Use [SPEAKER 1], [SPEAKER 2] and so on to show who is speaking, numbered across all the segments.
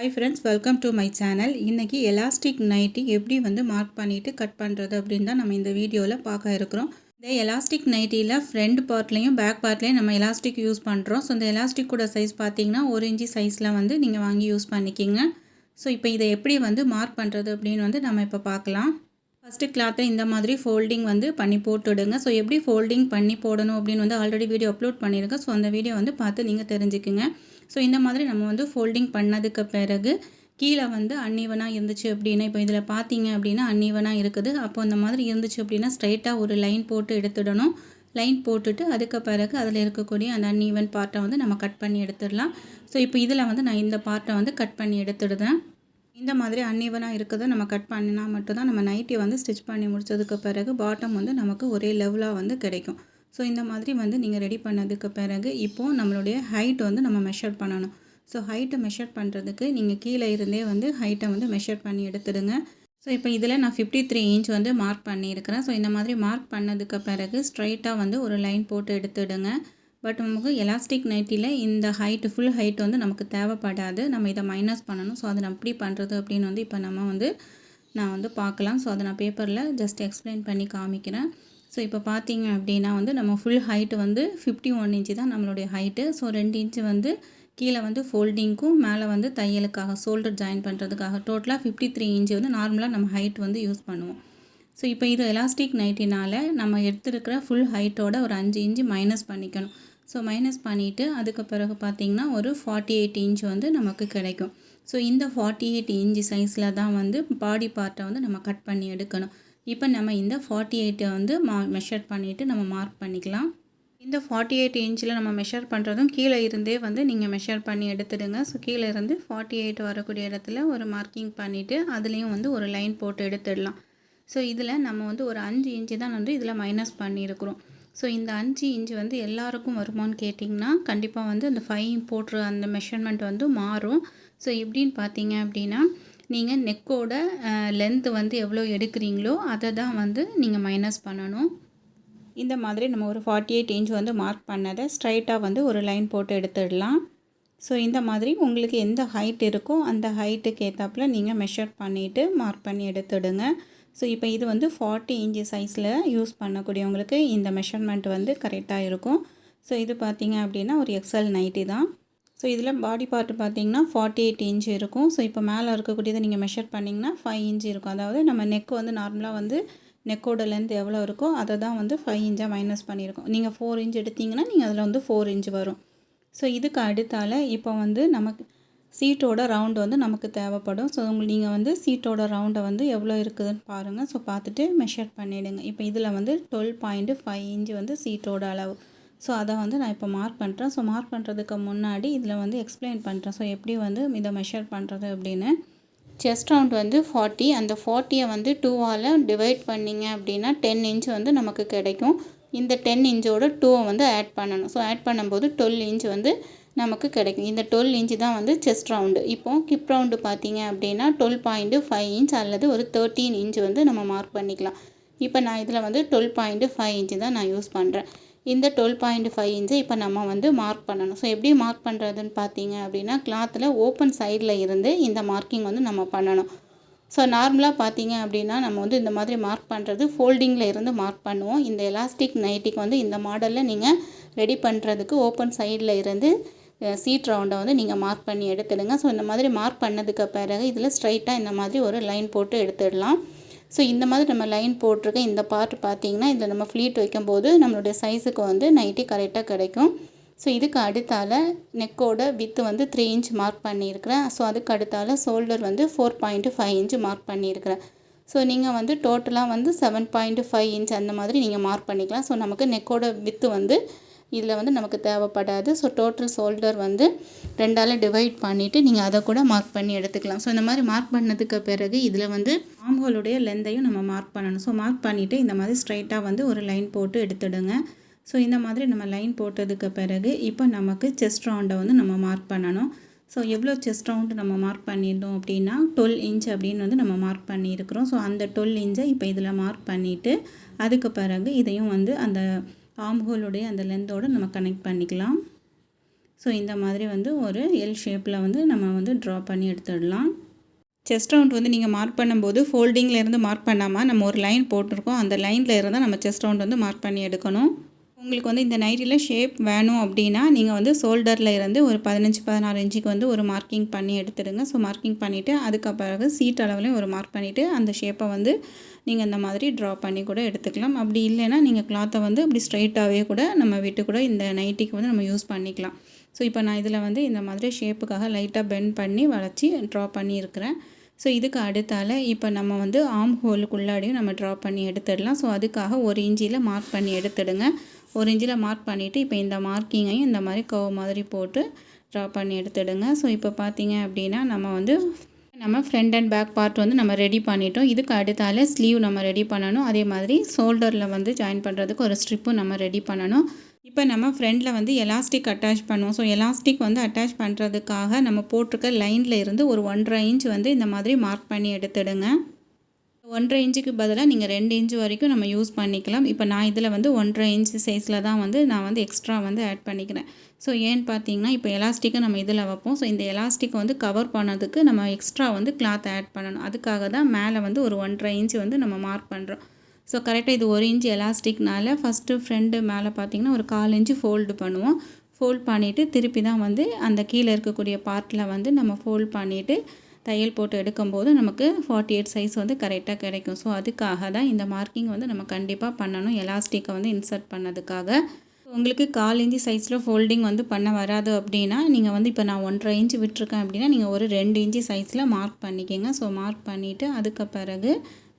[SPEAKER 1] Hi friends, welcome to my channel. இன்றைக்கி elastic nightie எப்படி வந்து மார்க் பண்ணிவிட்டு கட் பண்ணுறது அப்படின்னு தான் நம்ம இந்த வீடியோவில் பார்க்க இருக்கிறோம். இந்த எலாஸ்டிக் நைட்டியில் ஃப்ரண்ட் பார்ட்லேயும் பேக் பார்ட்லேயும் நம்ம எலாஸ்டிக் யூஸ் பண்ணுறோம். ஸோ இந்த எலாஸ்டிக்கோட சைஸ் பார்த்தீங்கன்னா 1 இன்ச்சு சைஸில் வந்து நீங்கள் வாங்கி யூஸ் பண்ணிக்கிங்க. ஸோ இப்போ இதை எப்படி வந்து மார்க் பண்ணுறது அப்படின்னு வந்து நம்ம இப்போ பார்க்கலாம். ஃபஸ்ட்டு கிளாத்தை இந்த மாதிரி ஃபோல்டிங் வந்து பண்ணி போட்டுவிடுங்க. ஸோ எப்படி ஃபோல்டிங் பண்ணி போடணும் அப்படின்னு வந்து ஆல்ரெடி வீடியோ அப்லோட் பண்ணியிருக்கேன். ஸோ அந்த வீடியோ வந்து பார்த்து நீங்கள் தெரிஞ்சுக்குங்க. ஸோ இந்த மாதிரி நம்ம வந்து ஃபோல்டிங் பண்ணதுக்கு பிறகு கீழே வந்து அன்ஈவனாக இருந்துச்சு அப்படின்னா, இப்போ இதில் பார்த்தீங்க அப்படின்னா அன்ஈவனாக இருக்குது. அப்போ அந்த மாதிரி இருந்துச்சு அப்படின்னா ஸ்ட்ரைட்டாக ஒரு லைன் போட்டு எடுத்துடணும். லைன் போட்டுட்டு அதுக்கு பிறகு அதில் இருக்கக்கூடிய அந்த அன்ஈவன் பார்ட்டை வந்து நம்ம கட் பண்ணி எடுத்துடலாம். ஸோ இப்போ இதில் வந்து நான் இந்த பார்ட்டை வந்து கட் பண்ணி எடுத்துடுறேன். இந்த மாதிரி அன்ஈவனாக இருக்கிறத நம்ம கட் பண்ணினா மட்டும்தான் நம்ம நைட்டி வந்து ஸ்டிச் பண்ணி முடித்ததுக்கு பிறகு பாட்டம் வந்து நமக்கு ஒரே லெவலாக வந்து கிடைக்கும். ஸோ இந்த மாதிரி வந்து நீங்கள் ரெடி பண்ணதுக்கு பிறகு இப்போது நம்மளுடைய ஹைட் வந்து நம்ம மெஷர் பண்ணணும். ஸோ ஹைட்டை மெஷர் பண்ணுறதுக்கு நீங்கள் கீழே இருந்தே வந்து ஹைட்டை வந்து மெஷர் பண்ணி எடுத்துடுங்க. ஸோ இப்போ இதில் நான் 53 இன்ச் வந்து மார்க் பண்ணியிருக்கிறேன். ஸோ இந்த மாதிரி மார்க் பண்ணதுக்கு பிறகு ஸ்ட்ரைட்டாக வந்து ஒரு லைன் போட்டு எடுத்துடுங்க. பட் நமக்கு எலாஸ்டிக் நைட்டியில் இந்த ஹைட்டு ஃபுல் ஹைட் வந்து நமக்கு தேவைப்படாது. நம்ம இதை மைனஸ் பண்ணணும். ஸோ அதை நான் எப்படி பண்ணுறது அப்படின்னு வந்து இப்போ நான் வந்து பார்க்கலாம். ஸோ அதை நான் பேப்பரில் ஜஸ்ட் எக்ஸ்பிளைன் பண்ணி காமிக்கிறேன். ஸோ இப்போ பார்த்தீங்க அப்படின்னா வந்து நம்ம ஃபுல் ஹைட்டு வந்து 51 இன்ச்சு தான் நம்மளுடைய ஹைட்டு. ஸோ 2 இன்ச்சு வந்து கீழே வந்து ஃபோல்டிங்க்கும் மேலே வந்து தையலுக்காக ஷோல்டர் ஜாயின் பண்ணுறதுக்காக டோட்டலாக 53 இன்ச்சு வந்து நார்மலாக நம்ம ஹைட் வந்து யூஸ் பண்ணுவோம். ஸோ இப்போ இது எலாஸ்டிக் நைட்டினால் நம்ம எடுத்துருக்கிற ஃபுல் ஹைட்டோட ஒரு 5 இன்ச்சு மைனஸ் பண்ணிக்கணும். ஸோ மைனஸ் பண்ணிவிட்டு அதுக்கு பிறகு பார்த்திங்கன்னா ஒரு 48 இன்ச் வந்து நமக்கு கிடைக்கும். ஸோ இந்த 48 இன்ச்சு சைஸில் தான் வந்து பாடி பார்ட்டை வந்து நம்ம கட் பண்ணி எடுக்கணும். இப்போ நம்ம இந்த 48 வந்து மெஷர் பண்ணிவிட்டு நம்ம மார்க் பண்ணிக்கலாம். இந்த 48 இன்ச்சில் நம்ம மெஷர் பண்ணுறதும் கீழே இருந்தே வந்து நீங்கள் மெஷர் பண்ணி எடுத்துடுங்க. ஸோ கீழே இருந்து 48 வரக்கூடிய இடத்துல ஒரு மார்க்கிங் பண்ணிவிட்டு அதுலேயும் வந்து ஒரு லைன் போட்டு எடுத்துடலாம். ஸோ இதில் நம்ம வந்து ஒரு 5 இன்ச்சு தான் வந்து இதில் மைனஸ் பண்ணியிருக்கிறோம். ஸோ இந்த 5 இன்ச்சு வந்து எல்லாருக்கும் வருமானு கேட்டிங்கன்னா கண்டிப்பாக வந்து அந்த 5 போட்டுற அந்த மெஷர்மெண்ட் வந்து மாறும். ஸோ எப்படின்னு பார்த்தீங்க அப்படின்னா நீங்கள் நெக்கோட லென்த்து வந்து எவ்வளோ எடுக்கிறீங்களோ அதை தான் வந்து நீங்கள் மைனஸ் பண்ணணும். இந்த மாதிரி நம்ம ஒரு 48 இன்ச் வந்து மார்க் பண்ணதை ஸ்ட்ரைட்டாக வந்து ஒரு லைன் போட்டு எடுத்துடலாம். ஸோ இந்த மாதிரி உங்களுக்கு எந்த ஹைட் இருக்கோ அந்த ஹைட்டுக்கு ஏற்றாப்புல நீங்கள் மெஷர் பண்ணிவிட்டு மார்க் பண்ணி எடுத்துடுங்க. ஸோ இப்போ இது வந்து 40 இன்ச்சு சைஸில் யூஸ் பண்ணக்கூடியவங்களுக்கு இந்த மெஷர்மெண்ட் வந்து கரெக்டாக இருக்கும். ஸோ இது பார்த்திங்க அப்படின்னா ஒரு எக்ஸல் நைட்டி தான். ஸோ இதில் பாடி பார்ட்டு பார்த்திங்கன்னா 48 இன்ச் இருக்கும். ஸோ இப்போ மேலே இருக்கக்கூடியதை நீங்கள் மெஷர் பண்ணிங்கன்னா 5 இன்ச் இருக்கும். அதாவது நம்ம நெக் வந்து நார்மலாக வந்து நெக்கோட லென்த் எவ்வளோ இருக்கோ அதை தான் வந்து 5 இன்ச்சாக மைனஸ் பண்ணியிருக்கோம். நீங்கள் 4 இன்ச் எடுத்திங்கன்னா நீங்கள் அதில் வந்து 4 இன்ச் வரும். ஸோ இதுக்கு அடுத்தால் இப்போ வந்து நமக்கு சீட்டோட ரவுண்டு வந்து நமக்கு தேவைப்படும். ஸோ நீங்கள் வந்து சீட்டோட ரவுண்டை வந்து எவ்வளோ இருக்குதுன்னு பாருங்கள். ஸோ பார்த்துட்டு மெஷர் பண்ணிவிடுங்க. இப்போ இதில் வந்து 12.5 இன்ச் வந்து சீட்டோட அளவு. ஸோ அதை வந்து நான் இப்போ மார்க் பண்ணுறேன். ஸோ மார்க் பண்ணுறதுக்கு முன்னாடி இதில் வந்து எக்ஸ்பிளைன் பண்ணுறேன். ஸோ எப்படி வந்து இதை மெஷர் பண்ணுறது அப்படின்னு. செஸ்ட் ரவுண்ட் வந்து 40, அந்த 40யை வந்து 2ஆல் டிவைட் பண்ணிங்க அப்படின்னா 10 இன்ச் வந்து நமக்கு கிடைக்கும். இந்த 10 இன்ச்சோட 2வை வந்து ஆட் பண்ணணும். ஸோ ஆட் பண்ணும்போது 12 இன்ச் வந்து நமக்கு கிடைக்கும். இந்த 12 இன்ச்சு தான் வந்து செஸ்ட் ரவுண்டு. இப்போது ஹிப் ரவுண்டு பார்த்தீங்க அப்படின்னா 12.5 இன்ச் அல்லது ஒரு 13 இன்ச் வந்து நம்ம மார்க் பண்ணிக்கலாம். இப்போ நான் இதில் வந்து 12.5 இன்ச்சு தான் நான் யூஸ் பண்ணுறேன். இந்த 12.5 இன்ச்சை இப்போ நம்ம வந்து மார்க் பண்ணணும். ஸோ எப்படி மார்க் பண்ணுறதுன்னு பார்த்தீங்க அப்படின்னா கிளாத்தில் ஓப்பன் சைடில் இருந்து இந்த மார்க்கிங் வந்து நம்ம பண்ணணும். ஸோ நார்மலாக பார்த்தீங்க அப்படின்னா நம்ம வந்து இந்த மாதிரி மார்க் பண்ணுறது ஃபோல்டிங்கில் இருந்து மார்க் பண்ணுவோம். இந்த எலாஸ்டிக் நைட்டிக்கு வந்து இந்த மாடலில் நீங்கள் ரெடி பண்ணுறதுக்கு ஓப்பன் சைடில் இருந்து சீட் ரவுண்டை வந்து நீங்கள் மார்க் பண்ணி எடுத்துடுங்க. ஸோ இந்த மாதிரி மார்க் பண்ணதுக்கு பிறகு இதில் ஸ்ட்ரைட்டாக இந்த மாதிரி ஒரு லைன் போட்டு எடுத்துடலாம். ஸோ இந்த மாதிரி நம்ம லைன் போட்டிருக்க இந்த பார்ட் பார்த்திங்கன்னா இதில் நம்ம ஃப்ளீட் வைக்கும்போது நம்மளுடைய சைஸுக்கு வந்து நைட்டி கரெக்டாக கிடைக்கும். ஸோ இதுக்கு அடுத்தால் நெக்கோட வித்து வந்து 3 இன்ச் மார்க் பண்ணியிருக்கிறேன். ஸோ அதுக்கு அடுத்தால் ஷோல்டர் வந்து 4.5 இன்ச் மார்க் பண்ணியிருக்கிறேன். ஸோ நீங்கள் வந்து டோட்டலாக வந்து 7.5 இன்ச் அந்த மாதிரி நீங்கள் மார்க் பண்ணிக்கலாம். ஸோ நமக்கு நெக்கோட வித்து வந்து இதில் வந்து நமக்கு தேவைப்படாது. ஸோ டோட்டல் ஷோல்டர் வந்து 2ஆல் டிவைட் பண்ணிவிட்டு நீங்கள் அதை கூட மார்க் பண்ணி எடுத்துக்கலாம். ஸோ இந்த மாதிரி மார்க் பண்ணதுக்கு பிறகு இதில் வந்து ஆம்ஹோலுடைய லென்த்தையும் நம்ம மார்க் பண்ணணும். ஸோ மார்க் பண்ணிவிட்டு இந்த மாதிரி ஸ்ட்ரைட்டாக வந்து ஒரு லைன் போட்டு எடுத்துடுங்க. ஸோ இந்த மாதிரி நம்ம லைன் போட்டதுக்கு பிறகு இப்போ நமக்கு செஸ்ட் ரவுண்டை வந்து நம்ம மார்க் பண்ணணும். ஸோ எவ்வளோ செஸ்ட் ரவுண்டு நம்ம மார்க் பண்ணியிருந்தோம் அப்படின்னா 12 இன்ச் அப்படின்னு வந்து நம்ம மார்க் பண்ணியிருக்கிறோம். ஸோ அந்த 12 இன்ச்சை இப்போ இதில் மார்க் பண்ணிவிட்டு அதுக்கு பிறகு இதையும் வந்து அந்த ஆம்ஹோலுடைய அந்த லென்த்தோடு நம்ம கனெக்ட் பண்ணிக்கலாம். ஸோ இந்த மாதிரி வந்து ஒரு எல் ஷேப்பில் வந்து நம்ம வந்து ட்ரா பண்ணி எடுத்துடலாம். செஸ்ட் ரவுண்ட் வந்து நீங்கள் மார்க் பண்ணும்போது ஃபோல்டிங்லேருந்து மார்க் பண்ணாமல் நம்ம ஒரு லைன் போட்டிருக்கோம், அந்த லைனில் இருந்தால் நம்ம செஸ்ட் ரவுண்ட் வந்து மார்க் பண்ணி எடுக்கணும். உங்களுக்கு வந்து இந்த நைட்டியில் ஷேப் வேணும் அப்படின்னா நீங்கள் வந்து ஷோல்டரில் இருந்து ஒரு 15-16 இன்ச்சுக்கு வந்து ஒரு மார்க்கிங் பண்ணி எடுத்துடுங்க. ஸோ மார்க்கிங் பண்ணிவிட்டு அதுக்கு பிறகு சீட் அளவுலேயும் ஒரு மார்க் பண்ணிவிட்டு அந்த ஷேப்பை வந்து நீங்கள் இந்த மாதிரி ட்ரா பண்ணி கூட எடுத்துக்கலாம். அப்படி இல்லைன்னா நீங்கள் கிளாத்தை வந்து அப்படி ஸ்ட்ரைட்டாகவே கூட நம்ம விட்டு கூட இந்த நைட்டிக்கு வந்து நம்ம யூஸ் பண்ணிக்கலாம். ஸோ இப்போ நான் இதில் வந்து இந்த மாதிரி ஷேப்புக்காக லைட்டாக பெண்ட் பண்ணி வளைச்சி ட்ரா பண்ணியிருக்கிறேன். ஸோ இதுக்கு அடுத்தால் இப்போ நம்ம வந்து ஆர்ம் ஹோலுக்குள்ளாடியும் நம்ம ட்ரா பண்ணி எடுத்துடலாம். ஸோ அதுக்காக 1 இன்ச்சில் மார்க் பண்ணி எடுத்துடுங்க. 1 இன்ச்சில் மார்க் பண்ணிவிட்டு இப்போ இந்த மார்க்கிங்கையும் இந்த மாதிரி கர்வ் மாதிரி போட்டு ட்ரா பண்ணி எடுத்துடுங்க. ஸோ இப்போ பார்த்தீங்க அப்படின்னா நம்ம ஃப்ரண்ட் அண்ட் பேக் பார்ட் வந்து நம்ம ரெடி பண்ணிட்டோம். இதுக்கு அடுத்தால் ஸ்லீவ் நம்ம ரெடி பண்ணணும். அதே மாதிரி ஷோல்டரில் வந்து ஜாயின் பண்ணுறதுக்கு ஒரு ஸ்ட்ரிப்பும் நம்ம ரெடி பண்ணணும். இப்போ நம்ம ஃப்ரண்டில் வந்து எலாஸ்டிக் அட்டாச் பண்ணுவோம். ஸோ எலாஸ்டிக் வந்து அட்டாச் பண்ணுறதுக்காக நம்ம போட்டிருக்க லைனில் இருந்து ஒரு 1.5 இன்ச் வந்து இந்த மாதிரி மார்க் பண்ணி எடுத்துடுங்க. 1.5 இன்ச்சுக்கு பதிலாக நீங்கள் 2 இன்ச்சு வரைக்கும் நம்ம யூஸ் பண்ணிக்கலாம். இப்போ நான் இதில் வந்து 1.5 இன்ச் சைஸில் தான் வந்து நான் வந்து எக்ஸ்ட்ரா வந்து ஆட் பண்ணிக்கிறேன். ஸோ ஏன்னு பார்த்தீங்கன்னா இப்போ எலாஸ்டிக்கை நம்ம இதில் வைப்போம். ஸோ இந்த எலாஸ்டிக்கை வந்து கவர் பண்ணதுக்கு நம்ம எக்ஸ்ட்ரா வந்து கிளாத் ஆட் பண்ணணும். அதுக்காக தான் மேலே வந்து ஒரு 1.5 இன்ச்சு வந்து நம்ம மார்க் பண்ணுறோம். ஸோ கரெக்டாக இது 1 இன்ச் எலாஸ்டிக்னால ஃபஸ்ட்டு ஃப்ரண்ட்டு மேலே பார்த்திங்கன்னா ஒரு 1/4 இன்ச்சு ஃபோல்டு பண்ணுவோம். ஃபோல்ட் பண்ணிவிட்டு திருப்பி தான் வந்து அந்த கீழே இருக்கக்கூடிய பார்ட்டில் வந்து நம்ம ஃபோல்ட் பண்ணிவிட்டு தையல் போட்டு எடுக்கும்போது நமக்கு 48 சைஸ் வந்து கரெக்டாக கிடைக்கும். ஸோ அதுக்காக தான் இந்த மார்க்கிங் வந்து நம்ம கண்டிப்பாக பண்ணணும், எலாஸ்டிக்கை வந்து இன்சர்ட் பண்ணதுக்காக. உங்களுக்கு 1/4 இன்ச்சு சைஸில் ஃபோல்டிங் வந்து பண்ண வராது அப்படின்னா நீங்கள் வந்து இப்போ நான் 1.5 இன்ச்சு விட்டுருக்கேன் அப்படின்னா நீங்கள் ஒரு 2 இன்ச்சு சைஸில் மார்க் பண்ணிக்கோங்க. ஸோ மார்க் பண்ணிவிட்டு அதுக்கு பிறகு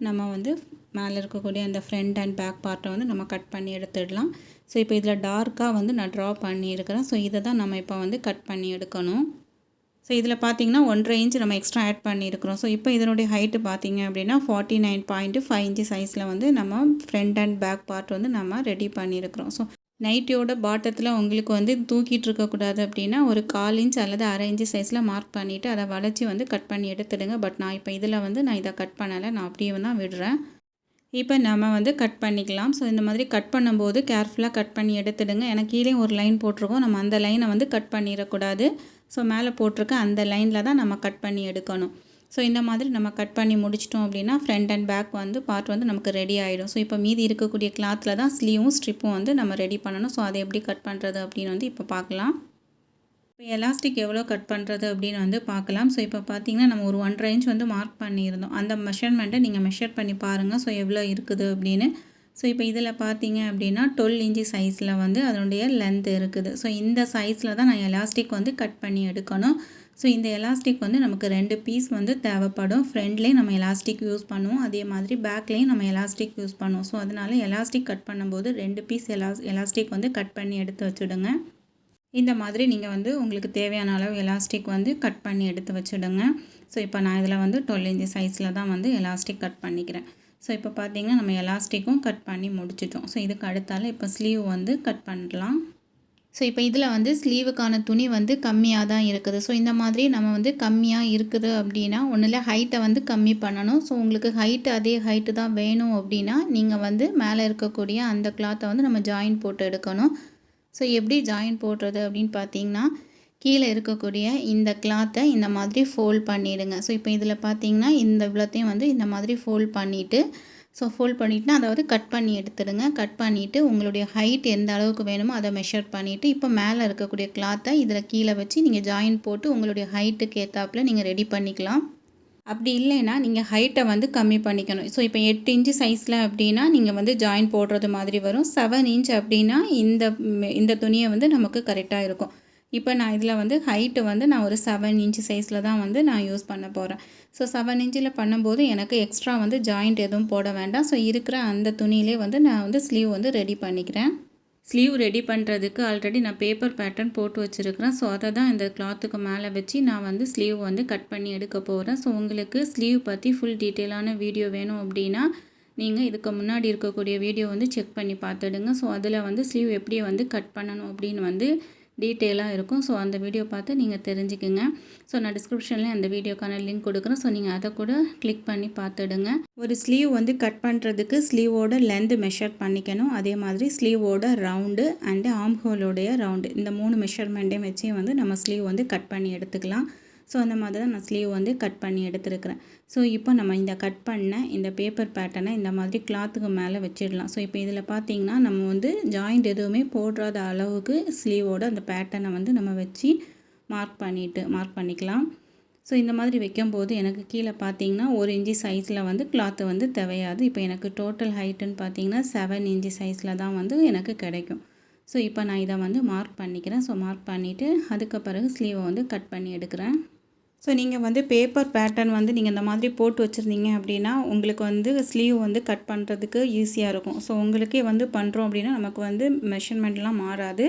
[SPEAKER 1] நம்ம வந்து மேலே இருக்கக்கூடிய அந்த ஃப்ரண்ட் அண்ட் பேக் பார்ட்டை வந்து நம்ம கட் பண்ணி எடுத்துடலாம். ஸோ இப்போ இதில் டார்க்காக வந்து நான் ட்ரா பண்ணியிருக்கிறேன். ஸோ இதை தான் நம்ம இப்போ வந்து கட் பண்ணி எடுக்கணும். ஸோ இதில் பார்த்திங்கன்னா 1.5 இன்ச் நம்ம எக்ஸ்ட்ரா ஆட் பண்ணியிருக்கிறோம். ஸோ இப்போ இதனுடைய ஹைட்டு பார்த்திங்க அப்படின்னா 49.5 இன்ச்சு சைஸில் வந்து நம்ம ஃப்ரண்ட் அண்ட் பேக் பார்ட் வந்து நம்ம ரெடி பண்ணியிருக்கிறோம். ஸோ நைட்டியோட பாட்டத்தில் உங்களுக்கு வந்து தூக்கிட்டு இருக்கக்கூடாது அப்படின்னா ஒரு 1/4 இன்ச் அல்லது 1/2 இன்ச்சு சைஸில் மார்க் பண்ணிவிட்டு அதை வளைச்சி வந்து கட் பண்ணி எடுத்துடுங்க. பட் நான் இப்போ இதில் வந்து நான் இதை கட் பண்ணலை, நான் அப்படியே தான் விடுறேன். இப்போ நம்ம வந்து கட் பண்ணிக்கலாம். ஸோ இந்த மாதிரி கட் பண்ணும்போது கேர்ஃபுல்லாக கட் பண்ணி எடுத்துடுங்க. ஏன்னா கீழே ஒரு லைன் போட்டிருக்கோம், நம்ம அந்த லைனை வந்து கட் பண்ணிடக்கூடாது. ஸோ மேலே போட்டிருக்க அந்த லைனில் தான் நம்ம கட் பண்ணி எடுக்கணும். ஸோ இந்த மாதிரி நம்ம கட் பண்ணி முடிச்சிட்டோம் அப்படின்னா ஃப்ரண்ட் அண்ட் பேக் வந்து பார்ட் வந்து நமக்கு ரெடி ஆகிடும். ஸோ இப்போ மீதி இருக்கக்கூடிய கிளாத்தில் தான் ஸ்லீவும் ஸ்ட்ரிப்பும் வந்து நம்ம ரெடி பண்ணணும். ஸோ அதை எப்படி கட் பண்ணுறது அப்படின்னு வந்து இப்போ பார்க்கலாம். இப்போ எலாஸ்டிக் எவ்வளோ கட் பண்ணுறது அப்படின்னு வந்து பார்க்கலாம். ஸோ இப்போ பார்த்தீங்கன்னா நம்ம ஒரு 1.5 இன்ச் வந்து மார்க் பண்ணியிருந்தோம். அந்த மெஷர்மெண்ட்டை நீங்கள் மெஷர் பண்ணி பாருங்கள். ஸோ எவ்வளோ இருக்குது அப்படின்னு. ஸோ இப்போ இதில் பார்த்தீங்க அப்படின்னா 12 இன்ச்சு சைஸில் வந்து அதனுடைய லென்த் இருக்குது. ஸோ இந்த சைஸில் தான் நான் எலாஸ்டிக் வந்து கட் பண்ணி எடுக்கணும். ஸோ இந்த எலாஸ்டிக் வந்து நமக்கு 2 பீஸ் வந்து தேவைப்படும். ஃப்ரண்ட்லேயும் நம்ம எலாஸ்டிக் யூஸ் பண்ணுவோம், அதே மாதிரி பேக்லேயும் நம்ம எலாஸ்டிக் யூஸ் பண்ணுவோம். ஸோ அதனால் எலாஸ்டிக் கட் பண்ணும்போது 2 பீஸ் எலாஸ்டிக் வந்து கட் பண்ணி எடுத்து வச்சுடுங்க. இந்த மாதிரி நீங்கள் வந்து உங்களுக்கு தேவையான அளவு எலாஸ்டிக் வந்து கட் பண்ணி எடுத்து வச்சுடுங்க. ஸோ இப்போ நான் இதில் வந்து 12 இன்ச்சு சைஸில் தான் வந்து எலாஸ்டிக் கட் பண்ணிக்கிறேன். ஸோ இப்போ பார்த்தீங்கன்னா நம்ம எலாஸ்டிக்கும் கட் பண்ணி முடிச்சிட்டோம். ஸோ இதுக்கு அடுத்தால இப்போ ஸ்லீவ் வந்து கட் பண்ணலாம். ஸோ இப்போ இதில் வந்து ஸ்லீவுக்கான துணி வந்து கம்மியாக தான் இருக்குது. ஸோ இந்த மாதிரி நம்ம வந்து கம்மியாக இருக்குது அப்படின்னா ஒன்றில் ஹைட்டை வந்து கம்மி பண்ணணும். ஸோ உங்களுக்கு ஹைட்டு அதே ஹைட்டு தான் வேணும் அப்படின்னா நீங்கள் வந்து மேலே இருக்கக்கூடிய அந்த கிளாத்தை வந்து நம்ம ஜாயின் போட்டு எடுக்கணும். ஸோ எப்படி ஜாயின் போடுறது அப்படின்னு பார்த்தீங்கன்னா கீழே இருக்கக்கூடிய இந்த கிளாத்தை இந்த மாதிரி ஃபோல்ட் பண்ணிவிடுங்க. ஸோ இப்போ இதில் பார்த்தீங்கன்னா இந்த இவ்வளோத்தையும் வந்து இந்த மாதிரி ஃபோல்ட் பண்ணிவிட்டு அதாவது கட் பண்ணி எடுத்துடுங்க. கட் பண்ணிவிட்டு உங்களுடைய ஹைட் எந்த அளவுக்கு வேணுமோ அதை மெஷர் பண்ணிவிட்டு இப்போ மேலே இருக்கக்கூடிய கிளாத்தை இதில் கீழே வச்சு நீங்கள் ஜாயின் போட்டு உங்களுடைய ஹைட்டுக்கு ஏற்றாப்புல நீங்கள் ரெடி பண்ணிக்கலாம். அப்படி இல்லைன்னா நீங்கள் ஹைட்டை வந்து கம்மி பண்ணிக்கணும். ஸோ இப்போ 8 இன்ச்சு சைஸில் அப்படின்னா நீங்கள் வந்து ஜாயின் போடுறது மாதிரி வரும். 7 இன்ச் அப்படின்னா இந்த துணியை வந்து நமக்கு கரெக்டாக இருக்கும். இப்போ நான் இதில் வந்து ஹைட்டு வந்து நான் ஒரு 7 இன்ச்சு சைஸில் தான் வந்து நான் யூஸ் பண்ண போகிறேன். ஸோ 7 இன்ச்சில் பண்ணும்போது எனக்கு எக்ஸ்ட்ரா வந்து ஜாயிண்ட் எதுவும் போட வேண்டாம். ஸோ இருக்கிற அந்த துணியிலே வந்து நான் வந்து ஸ்லீவ் வந்து ரெடி பண்ணிக்கிறேன். ஸ்லீவ் ரெடி பண்ணுறதுக்கு ஆல்ரெடி நான் பேப்பர் பேட்டர்ன் போட்டு வச்சுருக்கிறேன். ஸோ அதை தான் இந்த கிளாத்துக்கு மேலே வச்சு நான் வந்து ஸ்லீவ் வந்து கட் பண்ணி எடுக்க போகிறேன். ஸோ உங்களுக்கு ஸ்லீவ் பற்றி ஃபுல் டீட்டெயிலான வீடியோ வேணும் அப்படின்னா நீங்கள் இதுக்கு முன்னாடி இருக்கக்கூடிய வீடியோ வந்து செக் பண்ணி பார்த்துடுங்க. ஸோ அதில் வந்து ஸ்லீவ் எப்படி வந்து கட் பண்ணணும் அப்படின்னு வந்து டீட்டெயிலாக இருக்கும். ஸோ அந்த வீடியோ பார்த்து நீங்கள் தெரிஞ்சுக்குங்க. ஸோ நான் டிஸ்கிரிப்ஷனில் அந்த வீடியோக்கான லிங்க் கொடுக்குறேன். ஸோ நீங்கள் அதை கூட கிளிக் பண்ணி பார்த்துடுங்க. ஒரு ஸ்லீவ் வந்து கட் பண்ணுறதுக்கு ஸ்லீவோட லென்த் மெஷர் பண்ணிக்கணும். அதே மாதிரி ஸ்லீவோட ரவுண்டு அண்டு ஆர்ம் ஹோலோடைய ரவுண்டு இந்த 3 மெஷர்மெண்ட்டையும் வச்சு வந்து நம்ம ஸ்லீவ் வந்து கட் பண்ணி எடுத்துக்கலாம். ஸோ அந்த மாதிரி தான் நான் ஸ்லீவ் வந்து கட் பண்ணி எடுத்துருக்கிறேன். ஸோ இப்போ நம்ம இந்த கட் பண்ண இந்த பேப்பர் பேட்டர்னை இந்த மாதிரி கிளாத்துக்கு மேலே வச்சிடலாம். ஸோ இப்போ இதில் பார்த்திங்கன்னா நம்ம வந்து ஜாயிண்ட் எதுவுமே போடுறாத அளவுக்கு ஸ்லீவோட அந்த பேட்டர்னை வந்து நம்ம வச்சு மார்க் பண்ணிக்கலாம். ஸோ இந்த மாதிரி வைக்கும்போது எனக்கு கீழே பார்த்திங்கன்னா 1 இன்ச்சு சைஸில் வந்து கிளாத்து வந்து தேவையாது. இப்போ எனக்கு டோட்டல் ஹைட்டுன்னு பார்த்திங்கன்னா 7 இன்ச்சு சைஸில் தான் வந்து எனக்கு கிடைக்கும். ஸோ இப்போ நான் இதை வந்து மார்க் பண்ணிக்கிறேன். ஸோ மார்க் பண்ணிவிட்டு அதுக்கு பிறகு ஸ்லீவை வந்து கட் பண்ணி எடுக்கிறேன். ஸோ நீங்கள் வந்து பேப்பர் பேட்டர்ன் வந்து நீங்கள் இந்த மாதிரி போட்டு வச்சுருந்தீங்க அப்படின்னா உங்களுக்கு வந்து ஸ்லீவ் வந்து கட் பண்ணுறதுக்கு ஈஸியாக இருக்கும். ஸோ உங்களுக்கே வந்து பண்ணுறோம் அப்படின்னா நமக்கு வந்து மெஷர்மெண்ட்லாம் மாறாது.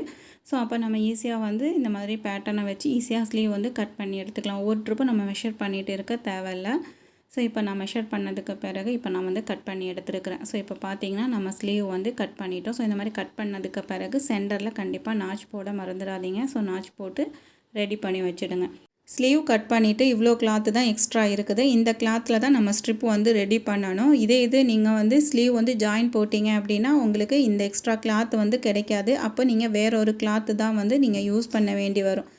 [SPEAKER 1] ஸோ அப்போ நம்ம ஈஸியாக வந்து இந்த மாதிரி பேட்டர்னை வச்சு ஈஸியாக ஸ்லீவ் வந்து கட் பண்ணி எடுத்துக்கலாம். ஒவ்வொரு ட்ரிப்பும் நம்ம மெஷர் பண்ணிகிட்டு இருக்க தேவையில்லை. ஸோ இப்போ நான் மெஷர் பண்ணதுக்கு பிறகு இப்போ நான் வந்து கட் பண்ணி எடுத்துருக்கிறேன். ஸோ இப்போ பார்த்தீங்கன்னா நம்ம ஸ்லீவ் வந்து கட் பண்ணிட்டோம். ஸோ இந்த மாதிரி கட் பண்ணதுக்கு பிறகு சென்டரில் கண்டிப்பாக நாச் போட மறந்துடாதீங்க. ஸோ நாச் போட்டு ரெடி பண்ணி வச்சுடுங்க. ஸ்லீவ் கட் பண்ணிவிட்டு இவ்வளோ கிளாத்து தான் எக்ஸ்ட்ரா இருக்குது. இந்த கிளாத்தில் தான் நம்ம ஸ்ட்ரிப் வந்து ரெடி பண்ணணும். இது நீங்கள் வந்து ஸ்லீவ் வந்து ஜாயின் போட்டிங்க அப்படின்னா உங்களுக்கு இந்த எக்ஸ்ட்ரா கிளாத் வந்து கிடைக்காது. அப்போ நீங்கள் வேற ஒரு கிளாத்து தான் வந்து நீங்கள் யூஸ் பண்ண வேண்டி வரும்.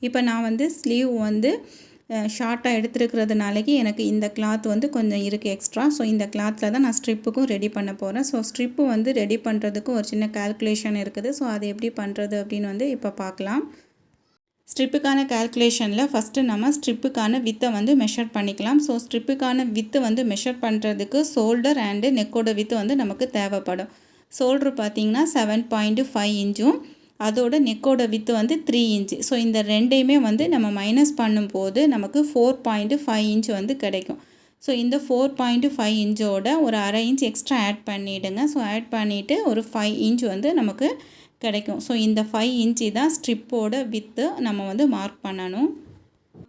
[SPEAKER 1] இப்போ நான் வந்து ஸ்லீவ் வந்து ஷார்ட்டாக எடுத்துருக்கிறதுனாலக்கு எனக்கு இந்த கிளாத் வந்து கொஞ்சம் இருக்குது எக்ஸ்ட்ரா. ஸோ இந்த கிளாத்தில் தான் நான் ஸ்ட்ரிப்புக்கும் ரெடி பண்ண போகிறேன். ஸோ ஸ்ட்ரிப்பு வந்து ரெடி பண்ணுறதுக்கு ஒரு சின்ன கால்குலேஷன் இருக்குது. ஸோ அது எப்படி பண்ணுறது அப்படின்னு வந்து இப்போ பார்க்கலாம். ஸ்ட்ரிப்புக்கான கால்குலேஷனில் ஃபஸ்ட்டு நம்ம ஸ்ட்ரிப்புக்கான வித்தை வந்து மெஷர் பண்ணிக்கலாம். ஸோ ஸ்ட்ரிப்புக்கான வித்து வந்து மெஷர் பண்ணுறதுக்கு ஷோல்டர் அண்டு நெக்கோட வித்து வந்து நமக்கு தேவைப்படும். ஷோல்டர் பார்த்திங்கன்னா 7.5 இன்ச்சும் அதோட நெக்கோட வித்து வந்து 3 இன்ச்சு. ஸோ இந்த ரெண்டையுமே வந்து நம்ம மைனஸ் பண்ணும்போது நமக்கு 4.5 இன்ச் வந்து கிடைக்கும். ஸோ இந்த 4.5 இன்ச்சோட ஒரு அரை இன்ச் எக்ஸ்ட்ரா ஆட் பண்ணிவிடுங்க. ஸோ ஆட் பண்ணிவிட்டு ஒரு 5 இன்ச் வந்து நமக்கு கிடைக்கும். ஸோ இந்த 5 இன்ச்சு தான் ஸ்ட்ரிப்போட வித்து நம்ம வந்து மார்க் பண்ணணும்.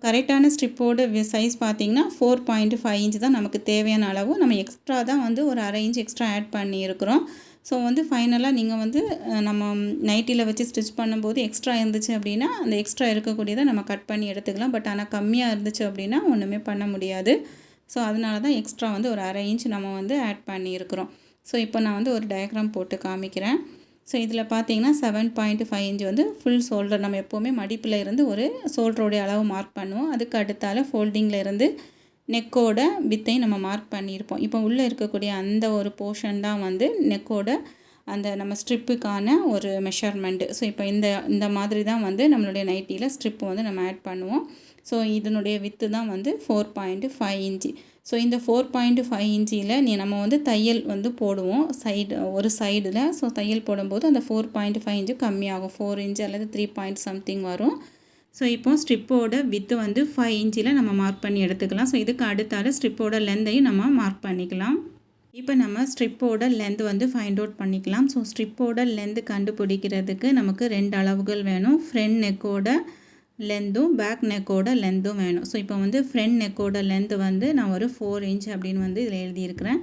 [SPEAKER 1] கரெக்டான ஸ்ட்ரிப்போட சைஸ் பார்த்திங்கன்னா 4.5 இன்ச் தான் நமக்கு தேவையான அளவு. நம்ம எக்ஸ்ட்ரா தான் வந்து ஒரு அரை இன்ச் எக்ஸ்ட்ரா ஆட் பண்ணியிருக்கிறோம். ஸோ வந்து ஃபைனலாக நீங்கள் வந்து நம்ம நைட்டியில் வச்சு ஸ்டிச் பண்ணும்போது எக்ஸ்ட்ரா இருந்துச்சு அப்படின்னா அந்த எக்ஸ்ட்ரா இருக்கக்கூடியதை நம்ம கட் பண்ணி எடுத்துக்கலாம். பட் ஆனால் கம்மியாக இருந்துச்சு அப்படின்னா ஒன்றுமே பண்ண முடியாது. ஸோ அதனால தான் எக்ஸ்ட்ரா வந்து ஒரு அரை இன்ச் நம்ம வந்து ஆட் பண்ணியிருக்கிறோம். ஸோ இப்போ நான் வந்து ஒரு டயக்ராம் போட்டு காமிக்கிறேன். ஸோ இதில் பார்த்தீங்கன்னா 7.5 இன்ச் வந்து ஃபுல் ஷோல்டர். நம்ம எப்போவுமே மடிப்பில் இருந்து ஒரு ஷோல்டருடைய அளவு மார்க் பண்ணுவோம். அதுக்கு அடுத்தால ஃபோல்டிங்கில் இருந்து நெக்கோட வித்தையும் நம்ம மார்க் பண்ணியிருப்போம். இப்போ உள்ளே இருக்கக்கூடிய அந்த ஒரு போர்ஷன் தான் வந்து நெக்கோட அந்த நம்ம ஸ்ட்ரிப்புக்கான ஒரு மெஷர்மெண்ட்டு. ஸோ இப்போ இந்த மாதிரி தான் வந்து நம்மளுடைய நைட்டியில் ஸ்ட்ரிப்பு வந்து நம்ம ஆட் பண்ணுவோம். ஸோ இதனுடைய வித்து தான் வந்து 4.5 இன்ச்சு. ஸோ இந்த 4.5 இன்ச்சில் நம்ம வந்து தையல் வந்து போடுவோம் ஒரு சைடில். ஸோ தையல் போடும்போது அந்த 4.5 இன்ச்சு கம்மியாகும். 4 இன்ச்சு அல்லது 3 பாயிண்ட் சம்திங் வரும். ஸோ இப்போ ஸ்ட்ரிப்போட வித்து வந்து 5 இன்ச்சில் நம்ம மார்க் பண்ணி எடுத்துக்கலாம். ஸோ இதுக்கு அடுத்தால ஸ்ட்ரிப்போட லென்த்தையும் நம்ம மார்க் பண்ணிக்கலாம். இப்போ நம்ம ஸ்ட்ரிப்போட லென்த் வந்து ஃபைண்ட் அவுட் பண்ணிக்கலாம். ஸோ ஸ்ட்ரிப்போட லென்த் கண்டுபிடிக்கிறதுக்கு நமக்கு 2 அளவுகள் வேணும். ஃப்ரண்ட் நெக்கோட லென்த்தும் பேக் நெக்கோட லென்த்தும் வேணும். ஸோ இப்போ வந்து ஃப்ரண்ட் நெக்கோட லென்த்து வந்து நான் ஒரு 4 இன்ச் அப்படின்னு வந்து இதில் எழுதியிருக்கிறேன்.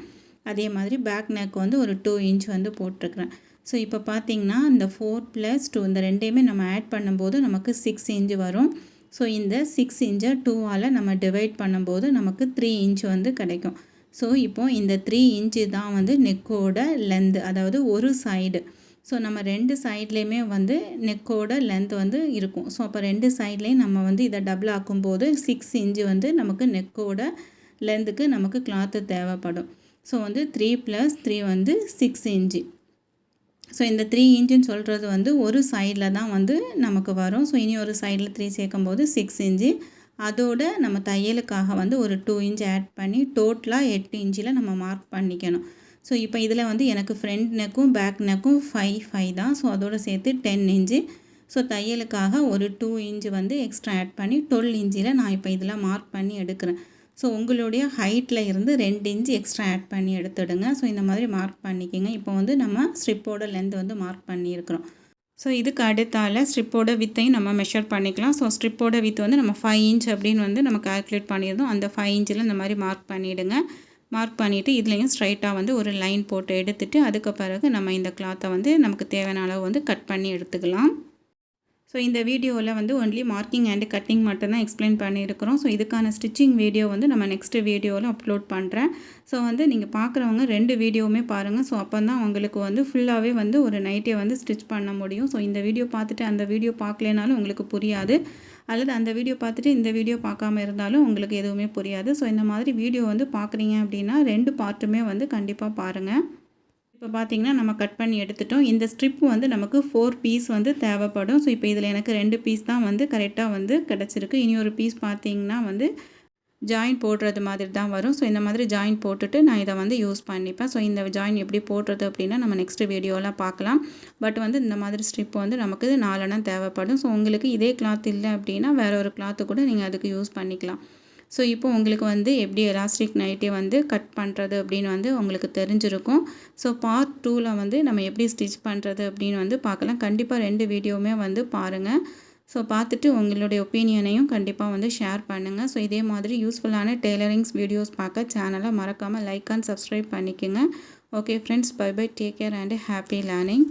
[SPEAKER 1] அதே மாதிரி பேக் நெக் வந்து ஒரு 2 இன்ச் வந்து போட்டிருக்கிறேன். ஸோ இப்போ பார்த்திங்கன்னா இந்த 4 + 2 இந்த ரெண்டையுமே நம்ம ஆட் பண்ணும்போது நமக்கு 6 இன்ச் வரும். ஸோ இந்த 6 இன்ச்சை 2ஆல் நம்ம டிவைட் பண்ணும்போது நமக்கு 3 இன்ச் வந்து கிடைக்கும். ஸோ இப்போ இந்த 3 இன்ச்சு தான் வந்து நெக்கோட லென்த்து, அதாவது ஒரு சைடு. ஸோ நம்ம 2 சைட்லேயுமே வந்து நெக்கோட லென்த் வந்து இருக்கும். ஸோ அப்போ 2 சைட்லேயும் நம்ம வந்து இதை டபுள் ஆக்கும்போது 6 இன்ச்சு வந்து நமக்கு நெக்கோட லென்த்துக்கு நமக்கு கிளாத்து தேவைப்படும். ஸோ வந்து 3 + 3 வந்து 6 இன்ச்சு. ஸோ இந்த 3 இன்ச்சுன்னு சொல்கிறது வந்து ஒரு சைடில் தான் வந்து நமக்கு வரும். ஸோ இனி ஒரு சைடில் 3 சேர்க்கும்போது 6 இன்ச்சு. அதோட நம்ம தையலுக்காக வந்து ஒரு 2 இன்ச் ஆட் பண்ணி டோட்டலாக 8 இன்ச்சில் நம்ம மார்க் பண்ணிக்கணும். ஸோ இப்போ இதில் வந்து எனக்கு ஃப்ரண்ட் நெக்கும் பேக் நெக்கும் 5 தான். ஸோ அதோடு சேர்த்து 10 இன்ச்சு. ஸோ தையலுக்காக ஒரு 2 இன்ச்சு வந்து எக்ஸ்ட்ரா ஆட் பண்ணி 12 இன்ச்சில் நான் இப்போ இதில் மார்க் பண்ணி எடுக்கிறேன். ஸோ உங்களுடைய ஹைட்டில் இருந்து 2 இன்ச்சு எக்ஸ்ட்ரா ஆட் பண்ணி எடுத்துடுங்க. ஸோ இந்த மாதிரி மார்க் பண்ணிக்கோங்க. இப்போ வந்து நம்ம ஸ்ட்ரிப்போட லென்த் வந்து மார்க் பண்ணியிருக்கிறோம். ஸோ இதுக்கு அடுத்தால ஸ்ட்ரிப்போட வித்தையும் நம்ம மெஷர் பண்ணிக்கலாம். ஸோ ஸ்ட்ரிப்போட வித் வந்து நம்ம 5 இன்ச் அப்படின்னு வந்து நம்ம கால்குலேட் பண்ணியிருந்தோம். அந்த 5 இன்ச்சில் இந்த மாதிரி மார்க் பண்ணிவிடுங்க. மார்க் பண்ணிவிட்டு இதுலேயும் ஸ்ட்ரைட்டாக வந்து ஒரு லைன் போட்டு எடுத்துகிட்டு அதுக்கு பிறகு நம்ம இந்த கிளாத்தை வந்து நமக்கு தேவையான அளவு வந்து கட் பண்ணி எடுத்துக்கலாம். ஸோ இந்த வீடியோவில் வந்து ஒன்லி மார்க்கிங் அண்ட் கட்டிங் மட்டும்தான் எக்ஸ்பிளைன் பண்ணியிருக்கிறோம். ஸோ இதுக்கான ஸ்டிச்சிங் வீடியோ வந்து நம்ம நெக்ஸ்ட்டு வீடியோவில் அப்லோட் பண்ணுறேன். ஸோ வந்து நீங்கள் பார்க்குறவங்க 2 வீடியோவுமே பாருங்கள். ஸோ அப்போ தான் உங்களுக்கு வந்து ஃபுல்லாகவே வந்து ஒரு நைட்டே வந்து ஸ்டிச் பண்ண முடியும். ஸோ இந்த வீடியோ பார்த்துட்டு அந்த வீடியோ பார்க்கலனாலும் உங்களுக்கு புரியாது, அல்லது அந்த வீடியோ பார்த்துட்டு இந்த வீடியோ பார்க்காம இருந்தாலும் உங்களுக்கு எதுவுமே புரியாது. ஸோ இந்த மாதிரி வீடியோ வந்து பார்க்குறீங்க அப்படின்னா 2 பார்ட்டுமே வந்து கண்டிப்பாக பாருங்கள். இப்போ பார்த்தீங்கன்னா நம்ம கட் பண்ணி எடுத்துட்டோம். இந்த ஸ்ட்ரிப் வந்து நமக்கு 4 பீஸ் வந்து தேவைப்படும். ஸோ இப்போ இதில் எனக்கு 2 பீஸ் தான் வந்து கரெக்டாக வந்து கிடச்சிருக்கு. இனி ஒரு பீஸ் பார்த்தீங்கன்னா வந்து ஜாயின் போடுறது மாதிரி தான் வரும். ஸோ இந்த மாதிரி ஜாயின் போட்டுட்டு நான் இதை வந்து யூஸ் பண்ணிப்பேன். ஸோ இந்த ஜாயின் எப்படி போடுறது அப்படின்னா நம்ம நெக்ஸ்ட் வீடியோவில் பார்க்கலாம். பட் வந்து இந்த மாதிரி ஸ்ட்ரிப் வந்து நமக்கு 4 அணை தேவைப்படும். ஸோ உங்களுக்கு இதே கிளாத் இல்லை அப்படின்னா வேற ஒரு கிளாத்து கூட நீங்கள் அதுக்கு யூஸ் பண்ணிக்கலாம். ஸோ இப்போ உங்களுக்கு வந்து எப்படி எலாஸ்டிக் நைட்டி வந்து கட் பண்ணுறது அப்படின்னு வந்து உங்களுக்கு தெரிஞ்சிருக்கும். ஸோ பார்ட் 2ல் வந்து நம்ம எப்படி ஸ்டிச் பண்ணுறது அப்படின்னு வந்து பார்க்கலாம். கண்டிப்பாக 2 வீடியோவுமே வந்து பாருங்கள். ஸோ பார்த்துட்டு உங்களுடைய ஒப்பீனியனையும் கண்டிப்பாக வந்து ஷேர் பண்ணுங்கள். ஸோ இதே மாதிரி யூஸ்ஃபுல்லான டெய்லரிங்ஸ் வீடியோஸ் பார்க்க சேனலை மறக்காமல் லைக் அண்ட் சப்ஸ்கிரைப் பண்ணிக்கோங்க. Okay friends, bye bye, take care and happy learning.